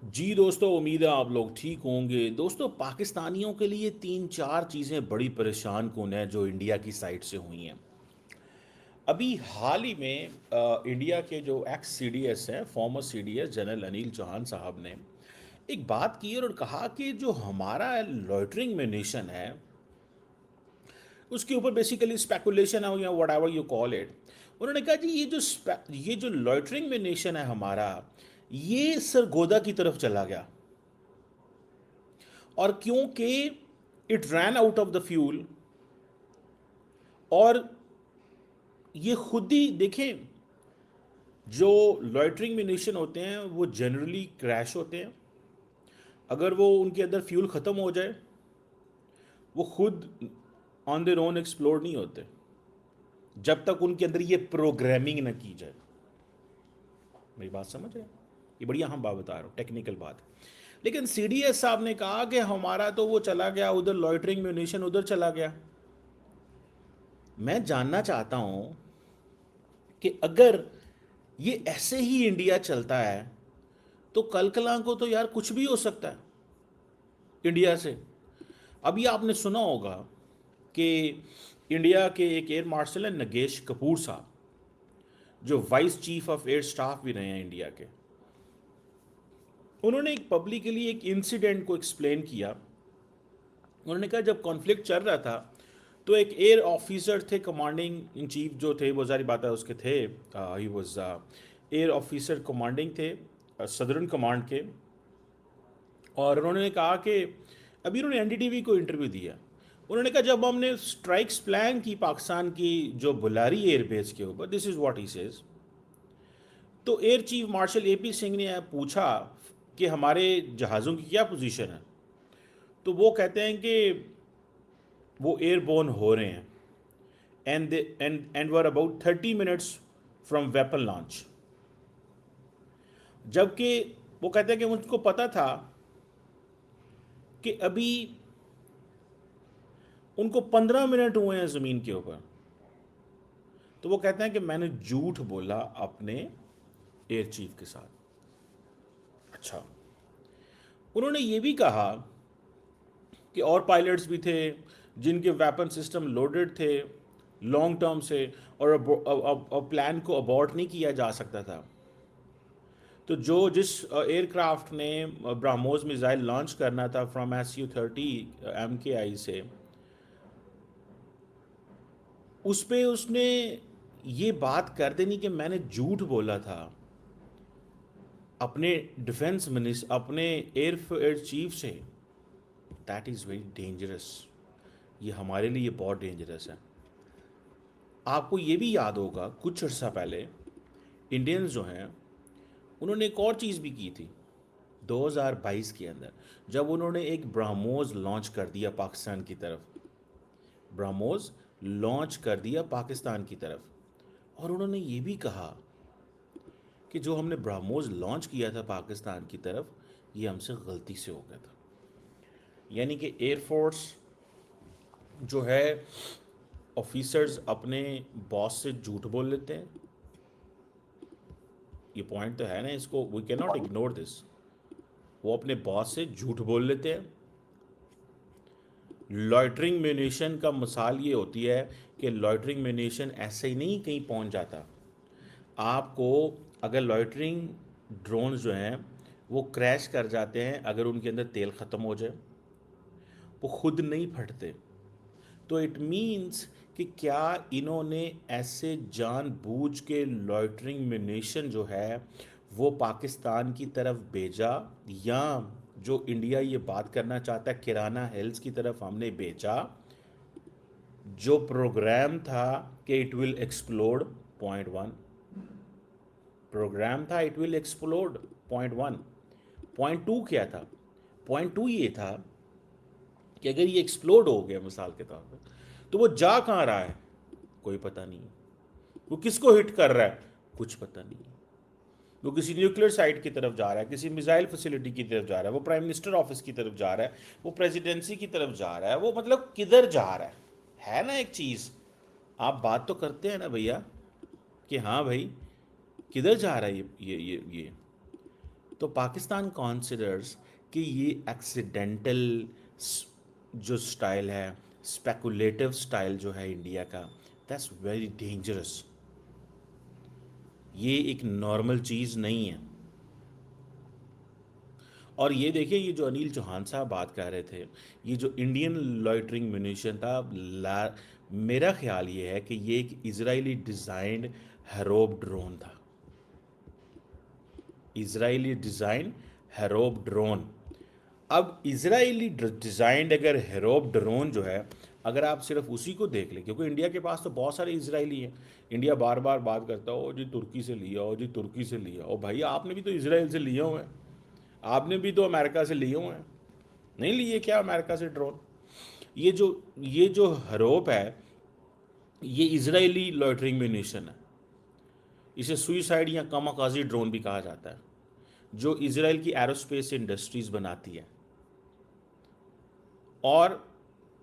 जी दोस्तों, उम्मीद है आप लोग ठीक होंगे। दोस्तों, पाकिस्तानियों के लिए तीन चार चीज़ें बड़ी परेशान कुन है जो इंडिया की साइड से हुई हैं। अभी हाल ही में इंडिया के जो एक्स सी डी एस हैं, former C D S general Anil Chauhan साहब ने एक बात की और कहा कि जो हमारा लॉइटरिंग म्यूनिशन है उसके ऊपर बेसिकली स्पेकुलेशन है या what ever you call it. उन्होंने कहा जी ये जो लॉइटरिंग म्यूनिशन है हमारा, ये सरगोदा की तरफ चला गया। और क्योंकि it ran out of the fuel, और ये खुद ही देखें, जो लॉइटरिंग म्यूनिशन होते हैं वो जनरली क्रैश होते हैं। अगर वो उनके अंदर फ्यूल ख़त्म हो जाए, वो खुद ऑन देयर ओन एक्सप्लोर नहीं होते जब तक उनके अंदर ये प्रोग्रामिंग ना की जाए। मेरी बात समझ रहे हैं? ये बढ़िया हम बात बता रहा हूँ, टेक्निकल बात। लेकिन सी डी एस साहब ने कहा कि हमारा तो वो चला गया उधर, लॉइटरिंग म्यूनिशन उधर चला गया। मैं जानना चाहता हूँ कि अगर ये ऐसे ही इंडिया चलता है तो कल कला को तो यार कुछ भी हो सकता है इंडिया से। अभी आपने सुना होगा कि इंडिया के एक एयर मार्शल है नगेश कपूर साहब, जो vice chief of air staff भी रहे हैं इंडिया के। उन्होंने एक पब्लिकली एक इंसिडेंट को एक्सप्लेन किया। उन्होंने कहा जब कॉन्फ्लिक्ट चल रहा था तो एक एयर ऑफिसर थे, कमांडिंग इन चीफ जो थे, वो सारी बातें उसके थे, he was air officer commanding थे सदर्न कमांड के। और उन्होंने कहा कि अभी उन्होंने एनडीटीवी को इंटरव्यू दिया। उन्होंने कहा जब हमने स्ट्राइक्स प्लान की पाकिस्तान की जो बुलारी एयरबेस के ऊपर, this is what he says. तो air chief marshal AP Singh ने पूछा कि हमारे जहाज़ों की क्या पोजीशन है। तो वो कहते हैं कि वो एयरबोर्न हो रहे हैं and were about 30 minutes from weapon launch. जबकि वो कहते हैं कि मुझको पता था कि अभी उनको 15 मिनट हुए हैं ज़मीन के ऊपर। तो वो कहते हैं कि मैंने झूठ बोला अपने एयर चीफ के साथ। अच्छा, उन्होंने ये भी कहा कि और पायलट्स भी थे जिनके वेपन सिस्टम लोडेड थे लॉन्ग टर्म से, और अब प्लान को अबॉर्ट नहीं किया जा सकता था। तो जिस एयरक्राफ्ट ने ब्राह्मोस मिसाइल लॉन्च करना था फ्रॉम SU-30 MKI से, उस पे उसने ये बात कर देनी कि मैंने झूठ बोला था अपने डिफेंस मिनिस्टर, अपने एयर चीफ से। That is very dangerous. ये हमारे लिए बहुत डेंजरस है। आपको ये भी याद होगा कुछ अर्सा पहले इंडियंस जो हैं उन्होंने एक और चीज़ भी की थी 2022 के अंदर, जब उन्होंने एक ब्रह्मोस लॉन्च कर दिया पाकिस्तान की तरफ। ब्रह्मोस लॉन्च कर दिया पाकिस्तान की तरफ, और उन्होंने ये भी कहा कि जो हमने ब्रह्मोस लॉन्च किया था पाकिस्तान की तरफ, ये हमसे गलती से हो गया था। यानी कि एयरफोर्स जो है, ऑफिसर्स अपने बॉस से झूठ बोल लेते हैं। ये पॉइंट तो है ना, इसको we can not ignore this. वो अपने बॉस से झूठ बोल लेते हैं। लॉइटरिंग म्यूनिशन का मिसाल ये होती है कि लॉइटरिंग म्यूनिशन ऐसे ही नहीं कहीं पहुंच जाता। आपको अगर लॉइटरिंग ड्रोन जो हैं वो क्रैश कर जाते हैं, अगर उनके अंदर तेल ख़त्म हो जाए, वो खुद नहीं फटते। तो इट मीन्स कि क्या इन्होंने ऐसे जानबूझ के लॉइटरिंग म्यूनिशन जो है वो पाकिस्तान की तरफ भेजा, या जो इंडिया ये बात करना चाहता है किराना हेल्स की तरफ हमने भेजा, जो प्रोग्राम था कि it will explode, point one programme था, it will explode, point one. Point two क्या था? पॉइंट टू ये था कि अगर ये एक्सप्लोड हो गया मिसाल के तौर पर, तो वो जा कहाँ रहा है कोई पता नहीं। वो किसको हिट कर रहा है कुछ पता नहीं। वो किसी न्यूक्लियर साइट की तरफ जा रहा है, किसी मिसाइल फैसिलिटी की तरफ जा रहा है, वो प्राइम मिनिस्टर ऑफिस की तरफ जा रहा है, वो प्रेसिडेंसी की तरफ जा रहा है, वो मतलब किधर जा रहा है ना एक चीज़। आप बात तो करते हैं ना भैया कि हाँ भाई किधर जा रहा है ये। तो पाकिस्तान कॉन्सिडर्स कि ये एक्सीडेंटल जो स्टाइल है, स्पेकुलेटिव स्टाइल जो है इंडिया का, दैट्स वेरी डेंजरस। ये एक नॉर्मल चीज़ नहीं है। और ये देखिए, ये जो अनिल चौहान साहब बात कर रहे थे, ये जो इंडियन लॉइटरिंग म्यूनिशन था, मेरा ख्याल ये है कि ये एक इजरायली डिज़ाइंड हेरोब ड्रोन था। Israeli design Heron drone. अब इजरायली डिज़ाइंड अगर हेरोब ड्रोन जो है, अगर आप सिर्फ उसी को देख लें, क्योंकि इंडिया के पास तो बहुत सारे इजरायली हैं। इंडिया बार बार बात करता हो जी तुर्की से लिया हो, जी तुर्की से लिया हो। भाई आपने भी तो इसराइल से लिए हुए हैं, आपने भी तो अमेरिका से लिए हुए हैं, नहीं लिए क्या अमेरिका से ड्रोन? ये जो हेरोप है, ये इजरायली लॉइटरिंग म्यूनिशन है। इसे सुइसाइड या कामाकाजी ड्रोन भी कहा जाता है, जो इसराइल की एरोस्पेस इंडस्ट्रीज बनाती है। और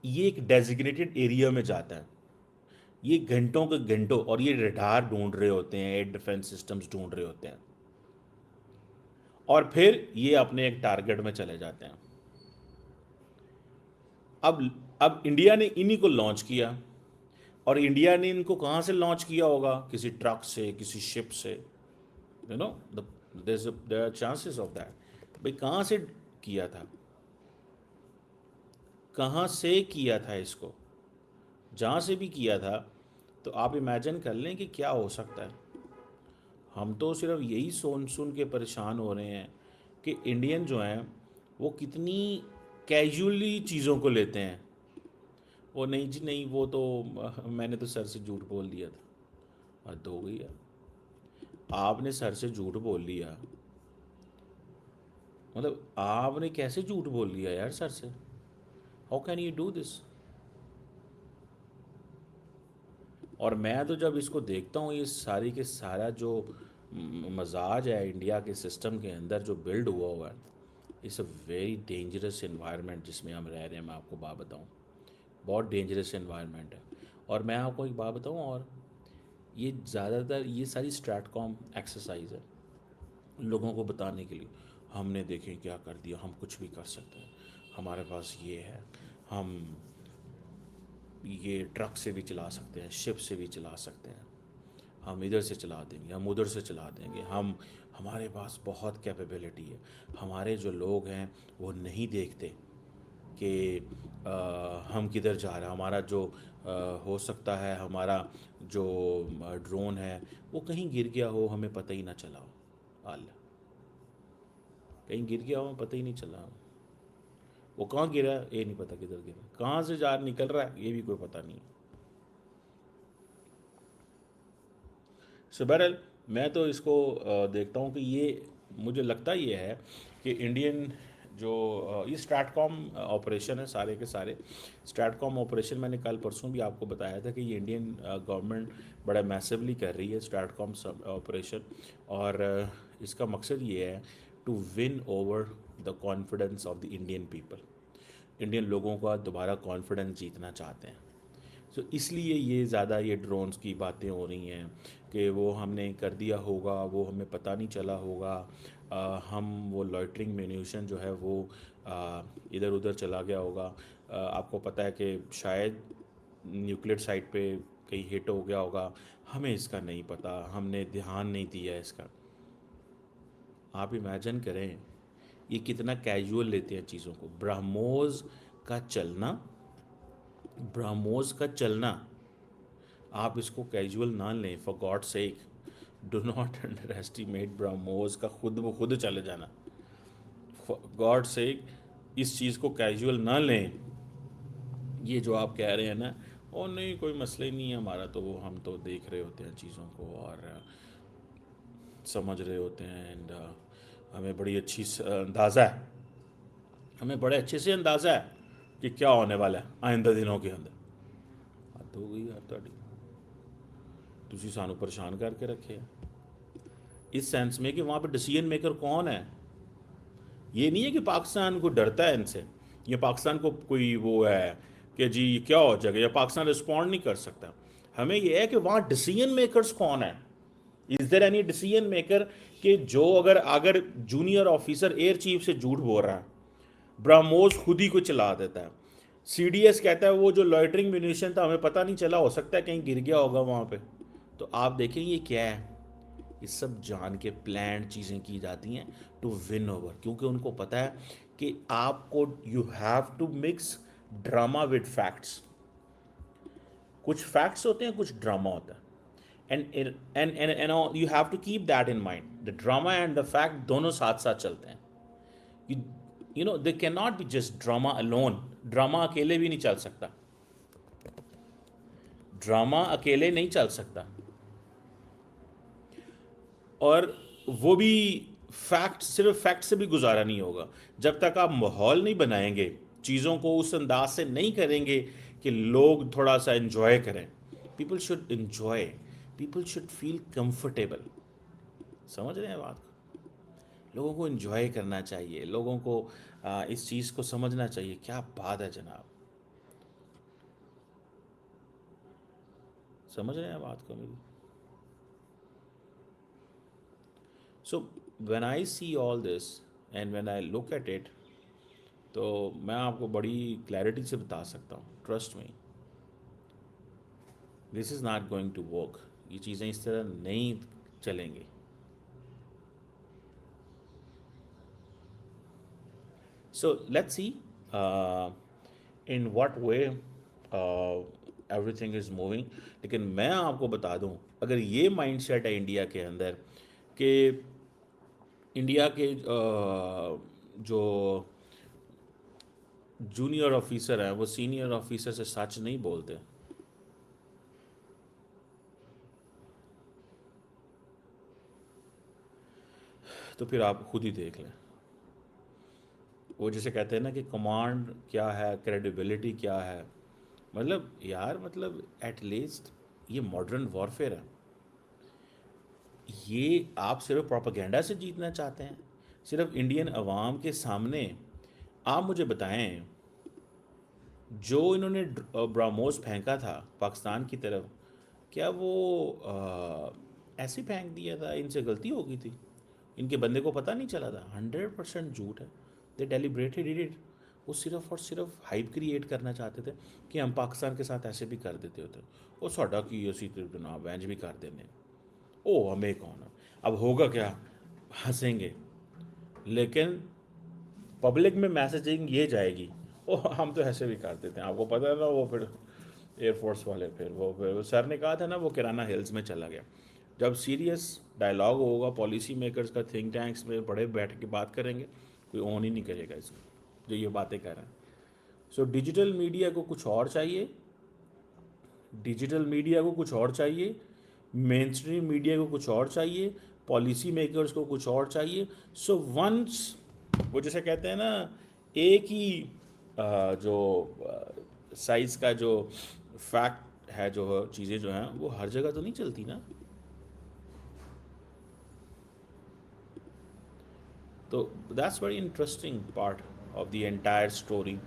ये एक डेजिग्नेटेड एरिया में जाता है। ये घंटों के घंटों, और ये रडार ढूंढ रहे होते हैं, एयर डिफेंस सिस्टम्स ढूंढ रहे होते हैं, और फिर ये अपने एक टारगेट में चले जाते हैं। अब इंडिया ने इन्हीं को लॉन्च किया, और इंडिया ने इनको कहाँ से लॉन्च किया होगा? किसी ट्रक से, किसी शिप से, you know, there are chances of that. भाई कहाँ से किया था, कहाँ से किया था इसको? जहाँ से भी किया था, तो आप इमेजिन कर लें कि क्या हो सकता है। हम तो सिर्फ यही सुन सुन के परेशान हो रहे हैं कि इंडियन जो हैं वो कितनी कैजुअली चीज़ों को लेते हैं। वो नहीं जी नहीं, वो तो मैंने तो सर से झूठ बोल दिया था। हद हो गई है, आपने सर से झूठ बोल लिया, मतलब आपने कैसे झूठ बोल लिया यार सर से? How can you do this? और मैं तो जब इसको देखता हूँ, ये सारी के सारा जो मजाज है इंडिया के सिस्टम के अंदर जो बिल्ड हुआ है, it's a very dangerous environment जिसमें हम रह रहे हैं। मैं आपको बात बताऊँ, बहुत डेंजरस इन्वायरमेंट है। और मैं आपको एक बात बताऊँ, और ये ज़्यादातर ये सारी स्ट्रैटकॉम एक्सरसाइज है लोगों को बताने के लिए, हमने देखें क्या कर दिया, हम कुछ भी कर सकते हैं, हमारे पास ये है, हम ये ट्रक से भी चला सकते हैं, शिप से भी चला सकते हैं, हम इधर से चला देंगे, हम उधर से चला देंगे, हम हमारे पास बहुत कैपेबिलिटी है। हमारे जो लोग हैं वो नहीं देखते कि हम किधर जा रहे हैं। हमारा जो हो सकता है हमारा जो ड्रोन है वो कहीं गिर गया हो, हमें पता ही ना चला हो। अल्लाह, कहीं गिर गया हो, पता ही नहीं चला हो। वो कहाँ गिरा है ये नहीं पता, किधर गिरा, कहाँ से जार निकल रहा है ये भी कोई पता नहीं। सो बहरहाल मैं तो इसको देखता हूँ कि ये, मुझे लगता ये है कि इंडियन जो ये स्ट्रैटकॉम ऑपरेशन है, सारे के सारे स्ट्रैटकॉम ऑपरेशन, मैंने कल परसों भी आपको बताया था कि ये इंडियन गवर्नमेंट बड़ा मैसिवली कर रही है स्ट्रैटकॉम ऑपरेशन। और इसका मकसद ये है to win over the confidence of the Indian people. Indian लोगों का दोबारा कॉन्फिडेंस जीतना चाहते हैं। तो इसलिए ये ज़्यादा ये ड्रोन्स की बातें हो रही हैं कि वो हमने कर दिया होगा, वो हमें पता नहीं चला होगा, हम वो लॉइटरिंग म्यूनिशन जो है वो इधर उधर चला गया होगा। आपको पता है कि शायद न्यूक्लियर साइट पे कहीं हिट हो गया होगा, हमें इसका नहीं पता, हमने ध्यान नहीं दिया इसका। आप इमेजिन करें ये कितना कैजुअल लेते हैं चीज़ों को। ब्रह्मोस का चलना, ब्रह्मोस का चलना, आप इसको कैजुअल ना लें, for God sake. Do not under estimate BrahMos का खुद ब खुद चले जाना, फॉर गॉड सेक। इस चीज़ को कैजुअल ना लें। ये जो आप कह रहे हैं ना, ओ नहीं कोई मसला ही नहीं है हमारा, तो वो हम तो देख रहे होते हैं चीज़ों को और समझ रहे होते हैं, एंड हमें बड़ी अच्छी अंदाज़ा है, हमें बड़े अच्छे से अंदाज़ा है कि क्या होने वाला है आइंदा दिनों के अंदर। हद हो गई यार ਤੁਹਾਡੀ, ਤੁਸੀਂ ਸਾਨੂੰ परेशान करके रखे हैं इस सेंस में कि वहाँ पे डिसीजन मेकर कौन है। ये नहीं है कि पाकिस्तान को डरता है इनसे, या पाकिस्तान को कोई वो है कि जी क्या हो जाएगा, या पाकिस्तान रिस्पॉन्ड नहीं कर सकता। हमें ये है कि वहाँ डिसीजन मेकर्स कौन है, is there any decision maker कि जो अगर अगर जूनियर ऑफिसर एयर चीफ से झूठ बोल रहा है, ब्रह्मोस खुद ही को चला देता है, सीडीएस कहता है वो जो लॉइटरिंग म्यूनिशन था हमें पता नहीं चला, हो सकता है कहीं गिर गया होगा वहाँ पे, तो आप देखें ये क्या है, ये सब जान के प्लान चीज़ें की जाती हैं टू विन ओवर, क्योंकि उनको पता है कि आपको you have to mix drama with facts. कुछ फैक्ट्स होते हैं, कुछ ड्रामा होता है, and you have to keep that in mind, the drama and the fact दोनों साथ साथ चलते हैं। You you know they can not be just drama alone, drama अकेले भी नहीं चल सकता, ड्रामा अकेले नहीं चल सकता, और वो भी फैक्ट, सिर्फ फैक्ट से भी गुजारा नहीं होगा जब तक आप माहौल नहीं बनाएंगे, चीज़ों को उस अंदाज से नहीं करेंगे कि लोग थोड़ा सा इन्जॉय करें। People should enjoy, people should feel comfortable. समझ रहे हैं बात को? लोगों को इन्जॉय करना चाहिए, लोगों को इस चीज़ को समझना चाहिए। क्या बात है जनाब, समझ रहे हैं बात को मेरी? So when I see all this and when I look at it, तो मैं आपको बड़ी क्लैरिटी से बता सकता हूँ, trust me, this is not going to work. ये चीज़ें इस तरह नहीं चलेंगी। So let's see in what way everything is moving. लेकिन मैं आपको बता दूं, अगर ये माइंडसेट है इंडिया के अंदर कि इंडिया के जो जूनियर ऑफिसर हैं वो सीनियर ऑफिसर से सच नहीं बोलते, तो फिर आप खुद ही देख लें। वो जैसे कहते हैं ना कि कमांड क्या है, क्रेडिबिलिटी क्या है, मतलब यार, मतलब एट लीस्ट ये मॉडर्न वॉरफेयर है। ये आप सिर्फ प्रोपागेंडा से जीतना चाहते हैं, सिर्फ इंडियन अवाम के सामने? आप मुझे बताएं, जो इन्होंने ब्राह्मोस फेंका था पाकिस्तान की तरफ, क्या वो ऐसे फेंक दिया था, इनसे गलती हो गई थी, इनके बंदे को पता नहीं चला था? 100% झूठ है। दे डेलिब्रेटेड इट। वो सिर्फ और सिर्फ हाइप क्रिएट करना चाहते थे कि हम पाकिस्तान के साथ ऐसे भी कर देते होते, वो साडा की असी जनाब इंज भी कर देने, ओ हमें कौन है? अब होगा क्या, हंसेंगे, लेकिन पब्लिक में मैसेजिंग ये जाएगी, ओ हम तो ऐसे भी कर देते हैं, आपको पता है ना। वो फिर एयरफोर्स वाले, फिर वो सर ने कहा था ना, वो किराना हिल्स में चला गया। जब सीरियस डायलॉग होगा पॉलिसी मेकर्स का, थिंक टैंक्स में बड़े बैठ के बात करेंगे, कोई ऑन ही नहीं करेगा इसको, जो ये बातें कर रहे हैं। सो डिजिटल मीडिया को कुछ और चाहिए, डिजिटल मीडिया को कुछ और चाहिए, मेन स्ट्रीम मीडिया को कुछ और चाहिए, पॉलिसी मेकर्स को कुछ और चाहिए। सो वंस, वो जैसे कहते हैं ना, एक ही जो साइज़ का जो फैक्ट है, जो चीज़ें जो हैं वो हर जगह तो नहीं चलती ना। तो that's very interesting part of the entire story,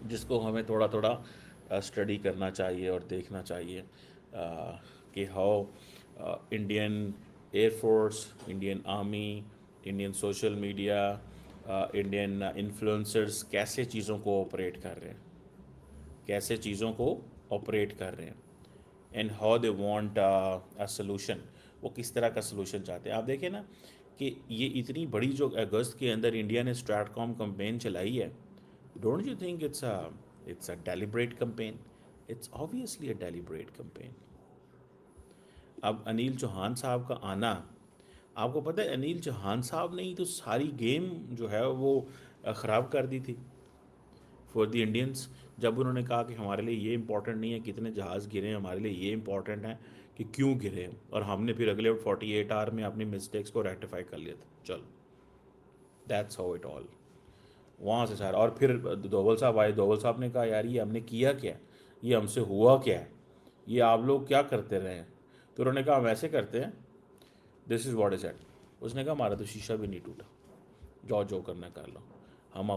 जिसको हमें थोड़ा थोड़ा स्टडी करना चाहिए और देखना चाहिए, कि how Indian air force, Indian army, Indian social media, Indian influencers कैसे चीज़ों को ऑपरेट कर रहे हैं, कैसे चीज़ों को ऑपरेट कर रहे हैं, and how they want a solution, वो किस तरह का सोल्यूशन चाहते हैं। आप देखें ना कि ये इतनी बड़ी जो अगस्त के अंदर इंडिया ने स्ट्रैटकॉम कैंपेन चलाई है, don't you think it's a deliberate campaign? It's obviously a deliberate campaign. अब अनिल चौहान साहब का आना, आपको पता है अनिल चौहान साहब ने ही तो सारी गेम जो है वो ख़राब कर दी थी फॉर द इंडियंस। जब उन्होंने कहा कि हमारे लिए ये इंपॉर्टेंट नहीं है कितने जहाज़ गिरे, हमारे लिए ये इंपॉर्टेंट है कि क्यों गिरे, और हमने फिर अगले 48 आवर में अपनी मिस्टेक्स को रेक्टिफाई कर लिया था। चलो, दैट्स हाउ इट ऑल। वहाँ से सर, और फिर धोवल साहब आए, धोवल साहब ने कहा यार ये हमने किया क्या, ये हमसे हुआ क्या है, ये आप लोग क्या करते रहे हैं? तो उन्होंने कहा हम ऐसे करते हैं, this is what is at. उसने कहा हमारा तो शीशा भी नहीं टूटा, जो जो करना कर लो, हम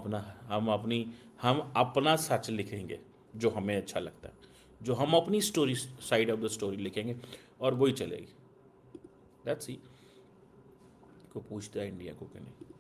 अपना सच लिखेंगे जो हमें अच्छा लगता है, जो हम अपनी story, side of the story लिखेंगे, और वही चलेगी। दैट्स ही को पूछता है इंडिया को कि नहीं।